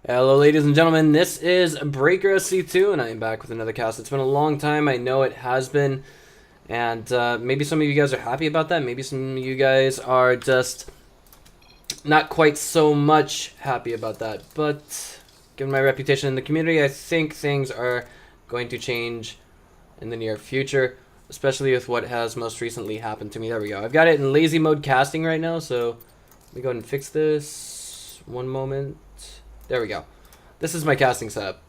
Hello ladies and gentlemen, this is Breaker SC2 and I am back with another cast. It's been a long time, I know it has been, and maybe some of you guys are happy about that, maybe some of you guys are just not quite so much happy about that, but given my reputation in the community, I think things are going to change in the near future, especially with what has most recently happened to me. There we go. I've got it in lazy mode casting right now, so let me go ahead and fix this. One moment. There we go. This is my casting setup,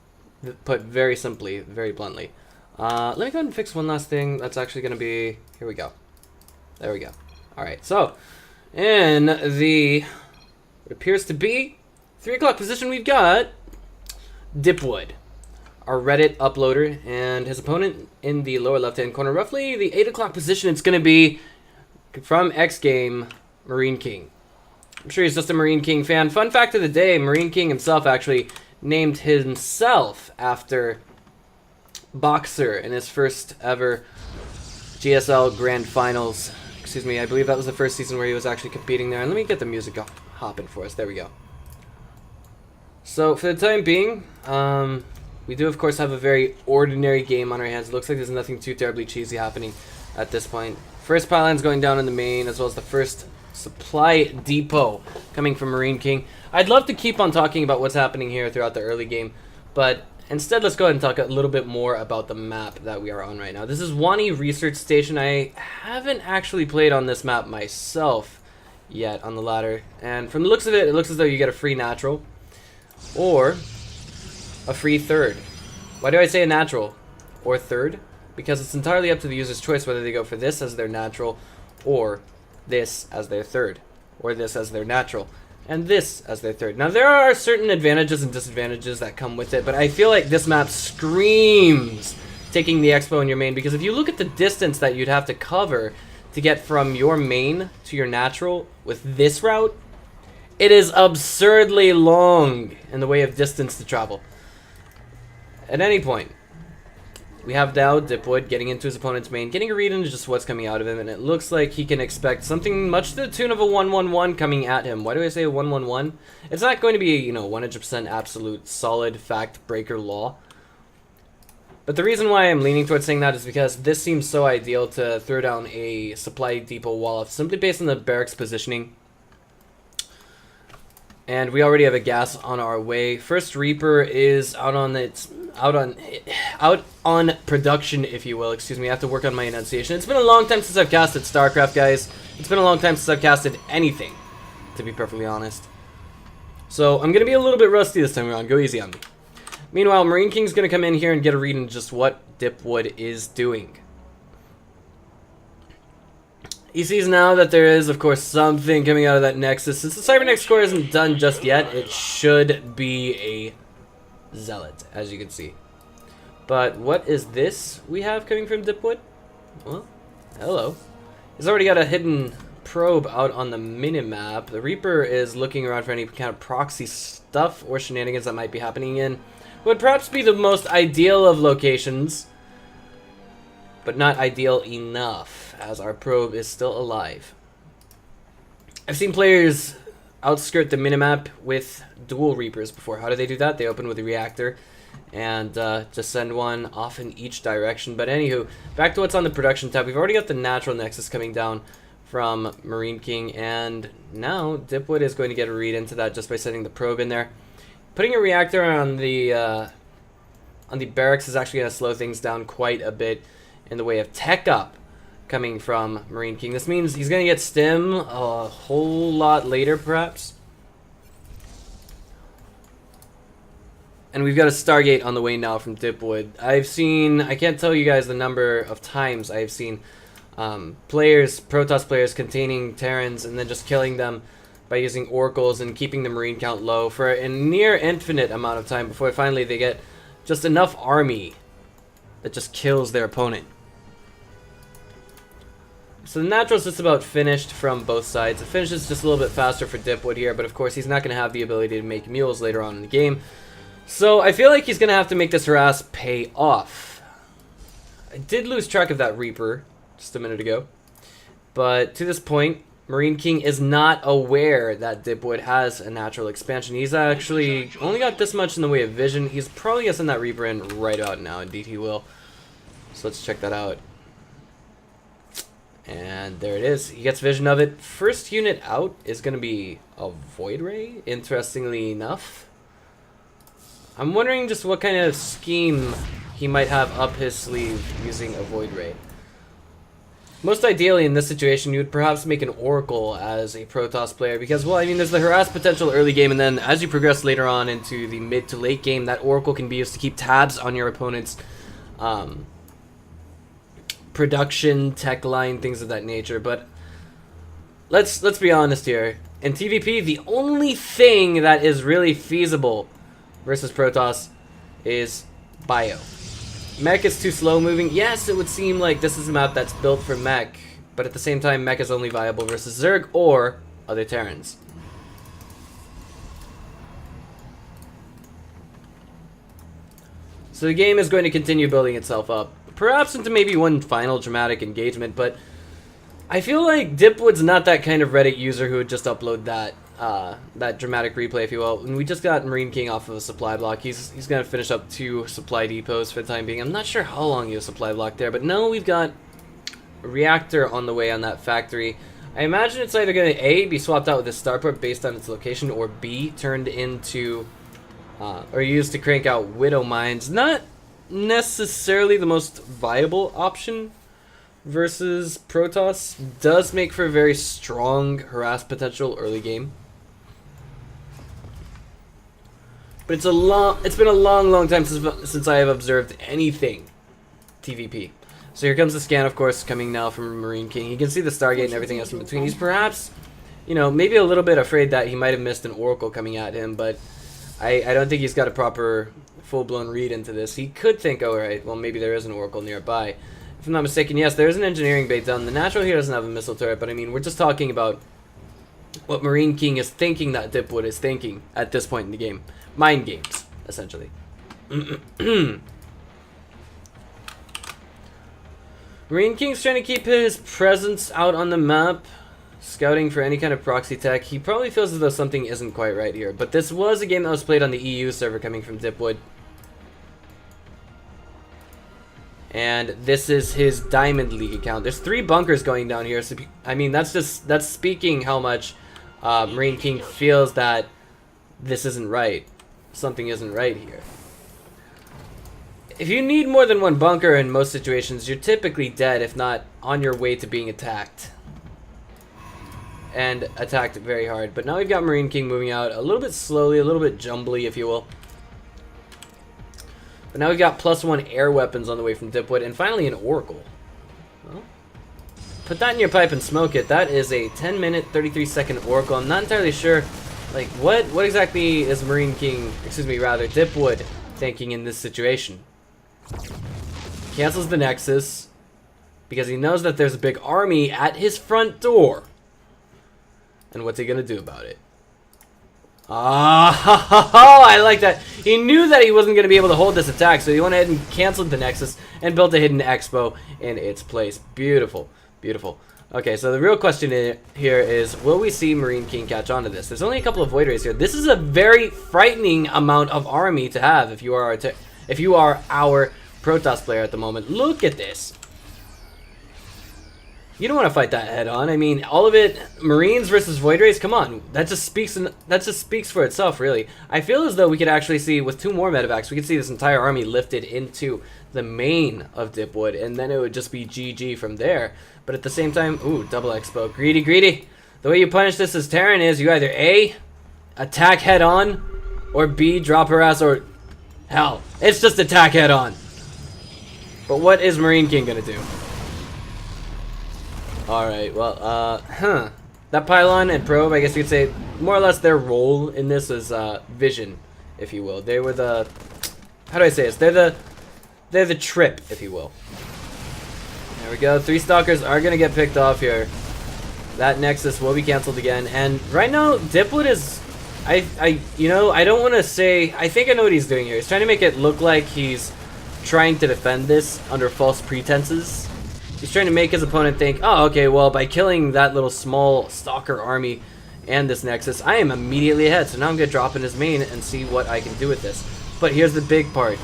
put very simply, very bluntly. Let me go ahead and fix one last thing. That's actually going to be... Here we go. There we go. Alright, so, in the... what appears to be 3 o'clock position, we've got Dipwood, our Reddit uploader, and his opponent in the lower left-hand corner. Roughly the 8 o'clock position, it's going to be from X Game, MarineKing. I'm sure he's just a MarineKing fan. Fun fact of the day, MarineKing himself actually named himself after Boxer in his first ever GSL Grand Finals. Excuse me, I believe that was the first season where he was actually competing there. And let me get the music hopping for us. There we go. So for the time being, we do of course have a very ordinary game on our hands. It looks like there's nothing too terribly cheesy happening at this point. First pylon's going down in the main, as well as the first supply depot coming from MarineKing. I'd love to keep on talking about what's happening here throughout the early game, but instead let's go ahead and talk a little bit more about the map that we are on right now. This is Vani Research Station. I haven't actually played on this map myself yet on the ladder, and from the looks of it, it looks as though you get a free natural or a free third. Why do I say a natural or third? Because it's entirely up to the user's choice whether they go for this as their natural or this as their third, or this as their natural, and this as their third. Now there are certain advantages and disadvantages that come with it, but I feel like this map screams taking the expo in your main, because if you look at the distance that you'd have to cover to get from your main to your natural with this route, it is absurdly long in the way of distance to travel. At any point, we have now Dipwood getting into his opponent's main, getting a read into just what's coming out of him, and it looks like he can expect something much to the tune of a 1-1-1 coming at him. Why do I say a 1-1-1? It's not going to be, you know, 100% absolute solid fact breaker law. But the reason why I'm leaning towards saying that is because this seems so ideal to throw down a supply depot wall off, simply based on the barracks positioning. And we already have a gas on our way. First Reaper is out on production, if you will. Excuse me, I have to work on my enunciation. It's been a long time since I've casted StarCraft, guys. It's been a long time since I've casted anything, to be perfectly honest. So I'm gonna be a little bit rusty this time around. Go easy on me. Meanwhile, MarineKing's gonna come in here and get a read on just what Dipwood is doing. He sees now that there is, of course, something coming out of that Nexus. Since the Cybernex score isn't done just yet, it should be a Zealot, as you can see. But what is this we have coming from Dipwood? Well, hello. He's already got a hidden probe out on the minimap. The Reaper is looking around for any kind of proxy stuff or shenanigans that might be happening in what would perhaps be the most ideal of locations, but not ideal enough, as our probe is still alive. I've seen players outskirt the minimap with dual Reapers before. How do they do that? They open with a reactor and just send one off in each direction. But anywho, back to what's on the production tab. We've already got the natural Nexus coming down from MarineKing, and now Dipwood is going to get a read into that just by setting the probe in there. Putting a reactor on the barracks is actually going to slow things down quite a bit in the way of tech up coming from MarineKing. This means he's going to get stim a whole lot later, perhaps. And we've got a Stargate on the way now from Dipwood. I can't tell you guys the number of times I've seen Protoss players containing Terrans and then just killing them by using Oracles and keeping the Marine count low for a near infinite amount of time before finally they get just enough army that just kills their opponent. So the natural's just about finished from both sides. It finishes just a little bit faster for Dipwood here, but of course he's not going to have the ability to make mules later on in the game. So I feel like he's going to have to make this harass pay off. I did lose track of that Reaper just a minute ago, but to this point, MarineKing is not aware that Dipwood has a natural expansion. He's actually only got this much in the way of vision. He's probably going to send that Reaper in right about now. Indeed he will. So let's check that out. And there it is. He gets vision of it. First unit out is going to be a Void Ray, interestingly enough. I'm wondering just what kind of scheme he might have up his sleeve using a Void Ray. Most ideally in this situation, you would perhaps make an Oracle as a Protoss player because, well, I mean, there's the harass potential early game, and then as you progress later on into the mid to late game, that Oracle can be used to keep tabs on your opponent's production, tech line, things of that nature. But let's be honest here. In TVP, the only thing that is really feasible versus Protoss is Bio. Mech is too slow moving. Yes, it would seem like this is a map that's built for Mech, but at the same time, Mech is only viable versus Zerg or other Terrans. So the game is going to continue building itself up, perhaps into maybe one final dramatic engagement, but I feel like Dipwood's not that kind of Reddit user who would just upload that that dramatic replay, if you will. And we just got MarineKing off of a supply block. He's going to finish up 2 supply depots for the time being. I'm not sure how long he was supply block there, but no, we've got a reactor on the way on that factory. I imagine it's either going to A, be swapped out with a starport based on its location, or B, turned into or used to crank out Widow mines. Not necessarily the most viable option versus Protoss. Does make for a very strong harass potential early game. But it's been a long time since I have observed anything TVP. So here comes the scan, of course, coming now from MarineKing. You can see the Stargate and everything else in between. He's perhaps, you know, maybe a little bit afraid that he might have missed an Oracle coming at him, but I don't think he's got a proper full-blown read into this. He could think, oh, right, well, maybe there is an Oracle nearby. If I'm not mistaken, yes, there is an engineering bay done. The natural here doesn't have a missile turret, but I mean, we're just talking about what MarineKing is thinking that Dipwood is thinking at this point in the game. Mind games, essentially. MarineKing's trying to keep his presence out on the map, scouting for any kind of proxy tech. He probably feels as though something isn't quite right here, but this was a game that was played on the EU server coming from Dipwood. And this is his Diamond League account. There's 3 bunkers going down here, so I mean, that's speaking how much MarineKing feels that this isn't right. Something isn't right here. If you need more than 1 bunker in most situations, you're typically dead, if not on your way to being attacked. And attacked very hard. But now we've got MarineKing moving out a little bit slowly, a little bit jumbly, if you will. But now we've got +1 air weapons on the way from Dipwood, and finally an Oracle. Well, put that in your pipe and smoke it. That is a 10-minute, 33-second Oracle. I'm not entirely sure, like, what exactly is MarineKing, excuse me, rather, Dipwood thinking in this situation? Cancels the Nexus, because he knows that there's a big army at his front door. And what's he gonna do about it? I like that. He knew that he wasn't going to be able to hold this attack, so he went ahead and canceled the Nexus and built a hidden Expo in its place. Beautiful. Beautiful. Okay, so the real question here is, will we see MarineKing catch on to this? There's only a couple of Void Rays here. This is a very frightening amount of army to have if you are our Protoss player at the moment. Look at this. You don't want to fight that head on. I mean, all of it, Marines versus Void Rays, come on. That just speaks for itself, really. I feel as though we could actually see, with 2 more medevacs, we could see this entire army lifted into the main of Dipwood, and then it would just be GG from there. But at the same time, ooh, double expo. Greedy, greedy. The way you punish this as Terran is you either A, attack head on, or B, drop harass, or hell, it's just attack head on. But what is MarineKing gonna do? Alright, well, that pylon and probe, I guess you could say, more or less their role in this is vision, if you will. They were the, how do I say this? They're the trip, if you will. There we go. 3 stalkers are gonna get picked off here. That Nexus will be canceled again, and right now Dipwood is, you know, I don't want to say, I think I know what he's doing here. He's trying to make it look like he's trying to defend this under false pretenses. He's trying to make his opponent think, oh, okay, well, by killing that little small stalker army and this Nexus, I am immediately ahead. So now I'm going to drop in his main and see what I can do with this. But here's the big part.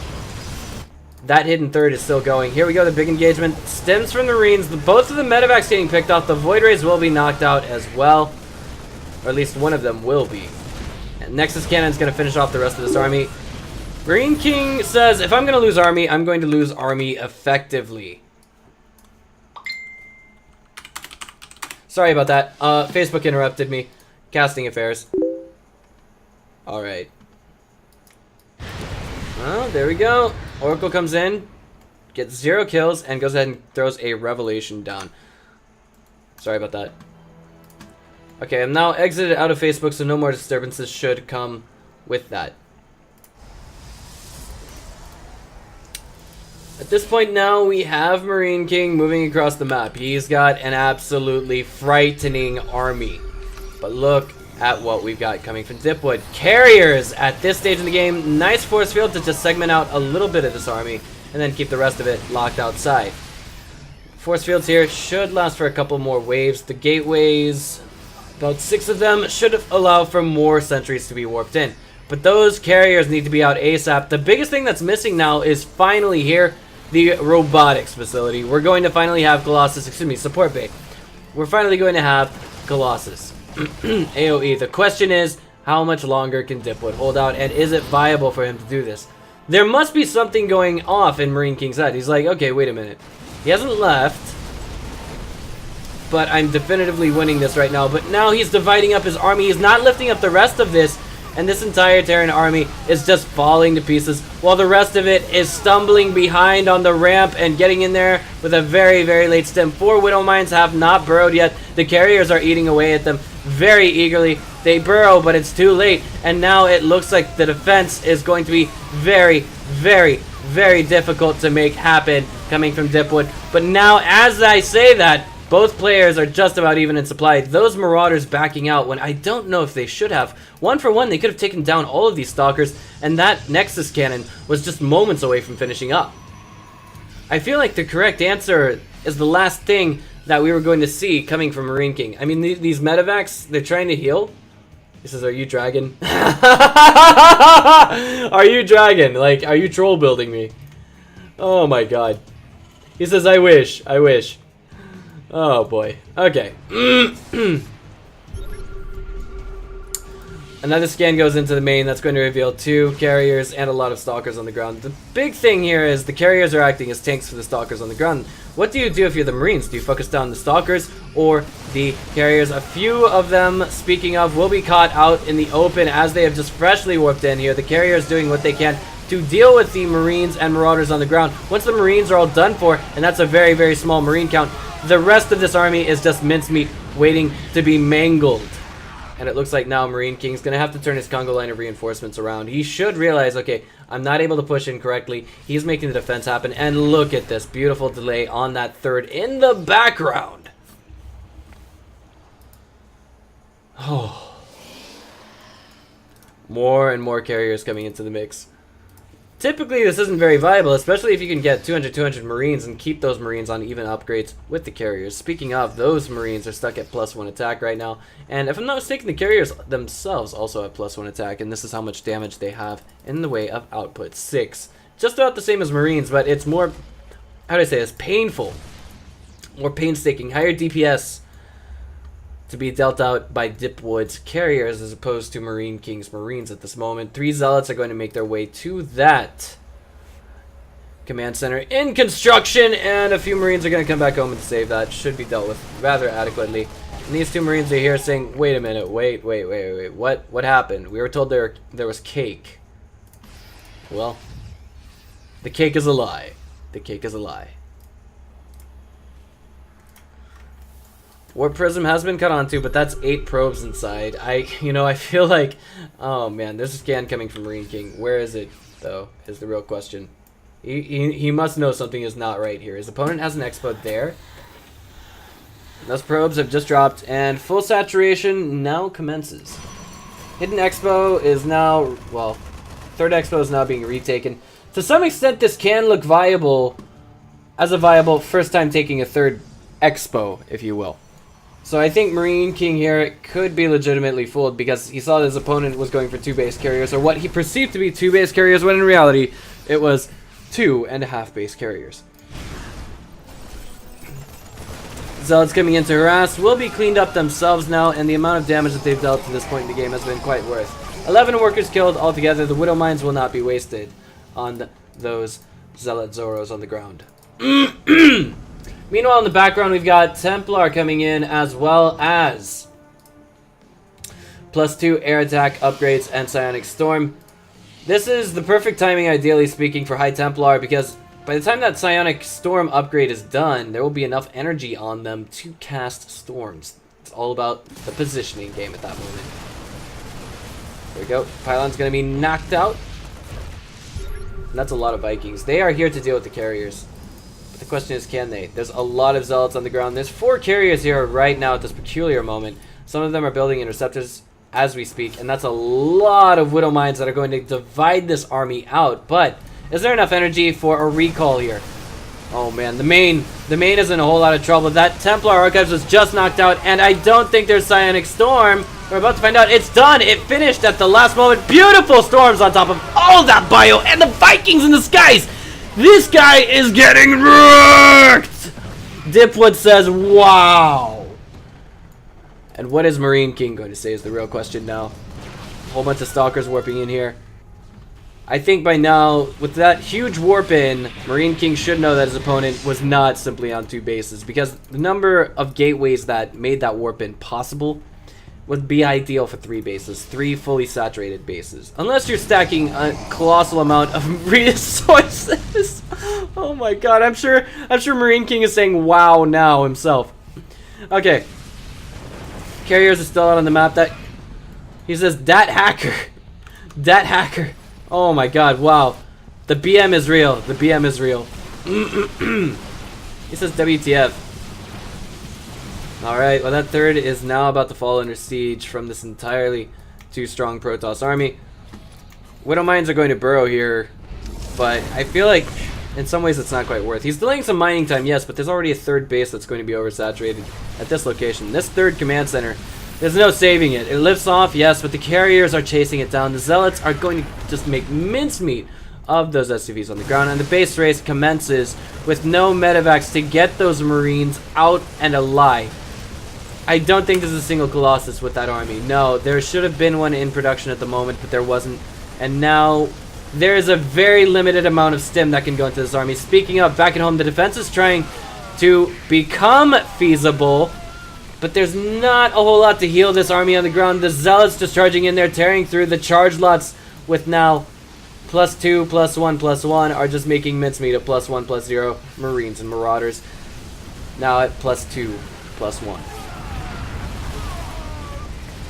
That hidden third is still going. Here we go, the big engagement. Stems from the Marines. Both of the medevacs getting picked off. The Void Rays will be knocked out as well. Or at least one of them will be. And Nexus Cannon's going to finish off the rest of this army. MarineKing says, if I'm going to lose army, I'm going to lose army effectively. Sorry about that. Facebook interrupted me. Casting affairs. Alright. Well, there we go. Oracle comes in, gets 0 kills, and goes ahead and throws a Revelation down. Sorry about that. Okay, I'm now exited out of Facebook, so no more disturbances should come with that. At this point now, we have MarineKing moving across the map. He's got an absolutely frightening army. But look at what we've got coming from Dipwood. Carriers at this stage in the game. Nice force field to just segment out a little bit of this army and then keep the rest of it locked outside. Force fields here should last for a couple more waves. The gateways, about 6 of them, should allow for more sentries to be warped in. But those carriers need to be out ASAP. The biggest thing that's missing now is finally here, the robotics facility. We're going to finally have Colossus, excuse me, support bay. We're finally going to have Colossus. AoE. The question is, how much longer can Dipwood hold out, and is it viable for him to do this? There must be something going off in MarineKing's head. He's like, okay, wait a minute. He hasn't left, but I'm definitively winning this right now. But now he's dividing up his army. He's not lifting up the rest of this, and this entire Terran army is just falling to pieces, while the rest of it is stumbling behind on the ramp and getting in there with a very, very late stem. 4 Widow Mines have not burrowed yet. The carriers are eating away at them very eagerly. They burrow, but it's too late, and now it looks like the defense is going to be very, very, very difficult to make happen coming from Dipwood. But now, as I say that, both players are just about even in supply. Those Marauders backing out when I don't know if they should have. 1 for 1, they could have taken down all of these Stalkers, and that Nexus Cannon was just moments away from finishing up. I feel like the correct answer is the last thing that we were going to see coming from MarineKing. I mean, these medevacs, they're trying to heal. He says, are you dragon? Are you dragon? Like, are you troll building me? Oh my god. He says, I wish. I wish. Oh boy. Okay. Another scan goes into the main. That's going to reveal 2 carriers and a lot of stalkers on the ground. The big thing here is the carriers are acting as tanks for the stalkers on the ground. What do you do if you're the Marines? Do you focus down the stalkers or the carriers? A few of them, speaking of, will be caught out in the open as they have just freshly warped in here. The carriers doing what they can to deal with the Marines and Marauders on the ground. Once the Marines are all done for, and that's a very, very small Marine count, the rest of this army is just mincemeat waiting to be mangled. And it looks like now MarineKing's going to have to turn his Congo line of reinforcements around. He should realize, okay, I'm not able to push in correctly. He's making the defense happen. And look at this beautiful delay on that third in the background. Oh. More and more carriers coming into the mix. Typically, this isn't very viable, especially if you can get 200 Marines and keep those Marines on even upgrades with the carriers. Speaking of, those Marines are stuck at +1 attack right now. And if I'm not mistaken, the carriers themselves also have +1 attack, and this is how much damage they have in the way of output. 6. Just about the same as Marines, but it's more, how do I say this, painful. More painstaking, higher DPS to be dealt out by Dipwood's carriers as opposed to MarineKing's Marines at this moment. 3 Zealots are going to make their way to that command center in construction, and a few Marines are going to come back home and save that. Should be dealt with rather adequately. And these 2 Marines are here saying, wait a minute, wait, what happened? We were told there was cake. Well, the cake is a lie. The cake is a lie. Warp Prism has been cut onto, but that's 8 probes inside. I feel like, oh man, there's a scan coming from MarineKing. Where is it, though, is the real question. He must know something is not right here. His opponent has an expo there. Those probes have just dropped, and full saturation now commences. Hidden expo is now, well, third expo is now being retaken. To some extent, this can look viable as a viable first time taking a third expo, if you will. So I think MarineKing here could be legitimately fooled because he saw his opponent was going for 2 base carriers, or what he perceived to be 2 base carriers, when in reality it was 2.5 base carriers. Zealots coming in to harass will be cleaned up themselves now, and the amount of damage that they've dealt to this point in the game has been quite worth. 11 workers killed altogether. The Widow Mines will not be wasted on those Zealot Zoros on the ground. Meanwhile, in the background, we've got Templar coming in, as well as +2 air attack upgrades and Psionic Storm. This is the perfect timing, ideally speaking, for High Templar, because by the time that Psionic Storm upgrade is done, there will be enough energy on them to cast storms. It's all about the positioning game at that moment. There we go. Pylon's going to be knocked out. And that's a lot of Vikings. They are here to deal with the carriers. But the question is, can they? There's a lot of Zealots on the ground. There's 4 carriers here right now at this peculiar moment. Some of them are building interceptors as we speak. And that's a lot of Widow Mines that are going to divide this army out. But is there enough energy for a recall here? Oh man, the main is in a whole lot of trouble. That Templar Archives was just knocked out, and I don't think there's Psionic Storm. We're about to find out. It's done. It finished at the last moment. Beautiful storms on top of all that bio, and the Vikings in the skies. This guy is getting wrecked. Dipwood says, wow. And what is MarineKing going to say is the real question now. A whole bunch of Stalkers warping in here. I think by now, with that huge warp in, MarineKing should know that his opponent was not simply on 2 bases, because the number of gateways that made that warp in possible would be ideal for 3 bases, 3 fully saturated bases. Unless you're stacking a colossal amount of resources. Oh my god, I'm sure MarineKing is saying wow now himself. Okay. Carriers are still out on the map. That he says dat hacker. Dat hacker. Oh my god, wow. The BM is real. The BM is real. He says WTF. Alright, well that third is now about to fall under siege from this entirely too strong Protoss army. Widow Mines are going to burrow here, but I feel like in some ways it's not quite worth. He's delaying some mining time, yes, but there's already a third base that's going to be oversaturated at this location. This third command center, there's no saving it. It lifts off, yes, but the carriers are chasing it down. The Zealots are going to just make mincemeat of those SCVs on the ground, and the base race commences with no medevacs to get those Marines out and alive. I don't think there's a single Colossus with that army. No, there should have been one in production at the moment, but there wasn't. And now there is a very limited amount of stim that can go into this army. Speaking of, back at home, the defense is trying to become feasible, but there's not a whole lot to heal this army on the ground. The Zealots just charging in there, tearing through the charge lots with now +2, +1, +1 are just making mincemeat of +1, +0 Marines and Marauders. Now at +2, +1.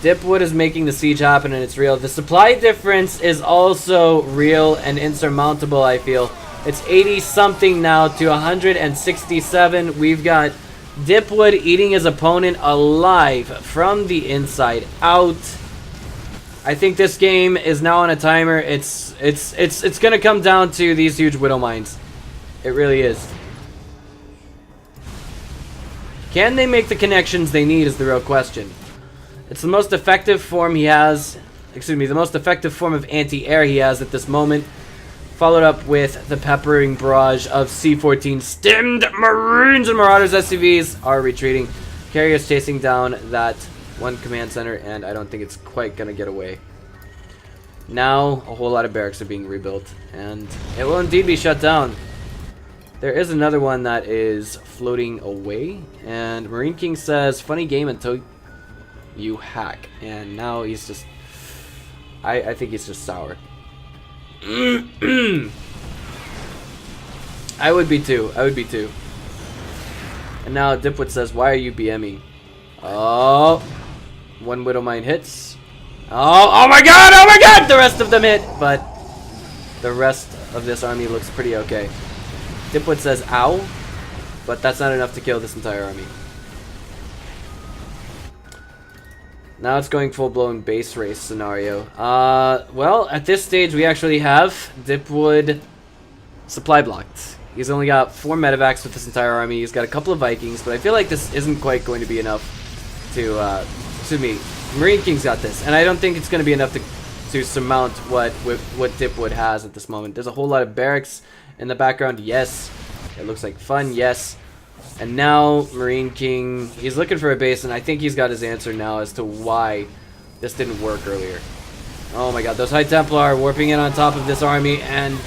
Dipwood is making the siege happen, and it's real. The supply difference is also real and insurmountable, I feel. It's 80-something now to 167. We've got Dipwood eating his opponent alive from the inside out. I think this game is now on a timer. It's gonna come down to these huge Widow Mines. It really is. Can they make the connections they need is the real question. It's the most effective form he has, the most effective form of anti-air he has at this moment, followed up with the peppering barrage of C-14 stimmed Marines and Marauders. SCVs are retreating. Carriers chasing down that one command center, and I don't think it's quite gonna get away. Now, a whole lot of barracks are being rebuilt, and it will indeed be shut down. There is another one that is floating away, and MarineKing says, funny game until you hack. And now he's just, I think he's just sour. I would be too. And now Dipwood says, why are you BMing? Oh, one Widow Mine hits. Oh my god, the rest of them hit, but the rest of this army looks pretty okay. Dipwood says, ow, but that's not enough to kill this entire army. Now it's going full-blown base race scenario. Well, at this stage we actually have Dipwood supply blocked. He's only got 4 medevacs with this entire army. He's got a couple of Vikings, but I feel like this isn't quite going to be enough to me. Marine King's got this, and I don't think it's going to be enough to surmount what Dipwood has at this moment. There's a whole lot of barracks in the background. Yes. It looks like fun. Yes. And now MarineKing, he's looking for a base, and I think he's got his answer now as to why this didn't work earlier. Oh my god, those High Templar are warping in on top of this army, and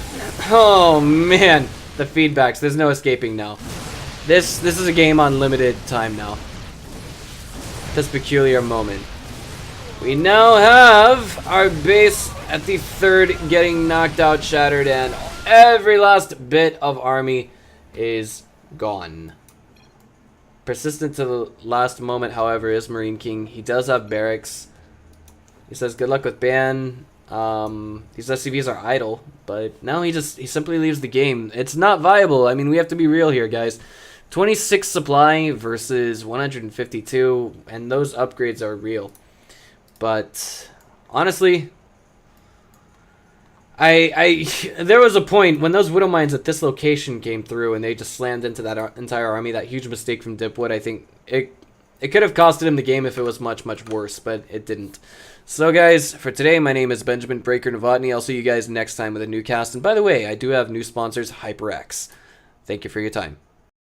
oh man, the feedbacks. There's no escaping now. This is a game on limited time now. This peculiar moment. We now have our base at the 3rd getting knocked out, shattered, and every last bit of army is gone. Persistent to the last moment, however, is MarineKing. He does have barracks. He says good luck with ban. These SCVs are idle, but now he simply leaves the game. It's not viable. I mean, we have to be real here, guys. 26 supply versus 152, and those upgrades are real. But honestly, there was a point when those Widow Mines at this location came through and they just slammed into that entire army. That huge mistake from Dipwood. I think it could have costed him the game if it was much, much worse, but it didn't. So guys, for today, my name is Benjamin Breaker Novotny. I'll see you guys next time with a new cast. And by the way, I do have new sponsors, HyperX. Thank you for your time.